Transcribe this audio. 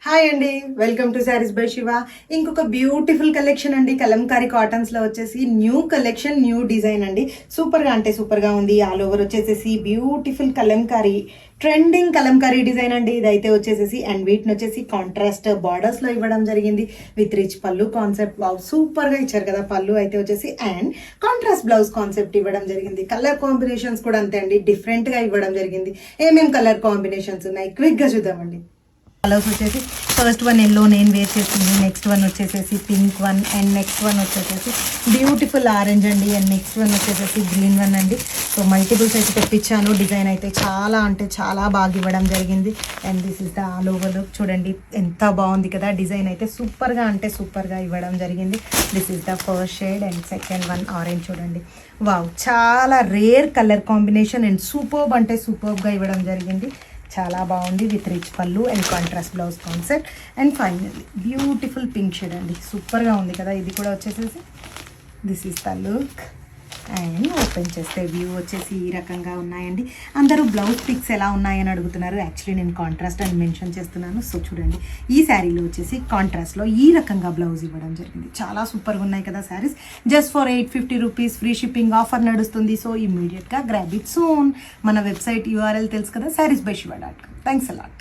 Hi అండి, welcome to saris by Shiva. ఇంకొక beautiful collection అండి. కలంకారీ కాటన్స్ లో వచ్చేసి న్యూ కలెక్షన్, న్యూ డిజైన్ అండి. సూపర్ గా అంటే సూపర్ గా ఉంది. ఆల్ ఓవర్ వచ్చేసేసి beautiful Kalamkari, trending Kalamkari design అండి. ఇదైతే వచ్చేసేసి అండ్ వీటిని వచ్చేసి కాంట్రాస్ట్ బార్డర్స్ లో ఇవ్వడం జరిగింది విత్ రిచ్ పళ్ళు కాన్సెప్ట్. వావ్, సూపర్ గా ఇచ్చారు కదా పళ్ళు అయితే వచ్చేసి. అండ్ కాంట్రాస్ట్ బ్లౌజ్ కాన్సెప్ట్ ఇవ్వడం జరిగింది. కలర్ కాంబినేషన్స్ కూడా అంతే అండి, డిఫరెంట్ గా ఇవ్వడం జరిగింది. ఏమేం కలర్ కాంబినేషన్స్ ఉన్నాయి క్విక్ గా చూద్దామండి. కలర్స్ వచ్చేసి ఫస్ట్ వన్ ఎల్లో నేను వేర్ చేసింది, నెక్స్ట్ వన్ వచ్చేసేసి pink one, and next one వచ్చేసేసి బ్యూటిఫుల్ ఆరెంజ్ అండి, అండ్ నెక్స్ట్ వన్ వచ్చేసేసి గ్రీన్ వన్ అండి. సో మల్టిపుల్స్ అయితే తెప్పించాను. డిజైన్ అయితే చాలా అంటే చాలా బాగా ఇవ్వడం జరిగింది. And this is the all over look. చూడండి ఎంత బాగుంది కదా. డిజైన్ అయితే సూపర్గా అంటే సూపర్గా ఇవ్వడం జరిగింది. This is the first shade and second one orange. చూడండి, వావ్, చాలా rare colour combination and superb అంటే సూపర్బ్గా ఇవ్వడం జరిగింది. చాలా బాగుంది విత్ రిచ్ పళ్ళు and contrast blouse concept. And finally beautiful pink shade అండి, సూపర్గా ఉంది కదా. ఇది కూడా వచ్చేసేసి this is the look. And open చేస్తే వ్యూ వచ్చేసి ఈ రకంగా ఉన్నాయండి. అందరూ బ్లౌజ్ పిక్స్ ఎలా ఉన్నాయని అడుగుతున్నారు. యాక్చువల్లీ నేను కాంట్రాస్ట్ అని మెన్షన్ చేస్తున్నాను. సో చూడండి, ఈ శారీలో వచ్చేసి కాంట్రాస్ట్లో ఈ రకంగా బ్లౌజ్ ఇవ్వడం జరిగింది. చాలా సూపర్గా ఉన్నాయి కదా saris. Just for 850 rupees free shipping offer నడుస్తుంది. సో ఇమ్మీడియట్గా గ్రాబ్ ఇట్ సూన్. మన వెబ్సైట్ URL తెలుసు కదా, sareesbyShiva.com. Thanks a lot.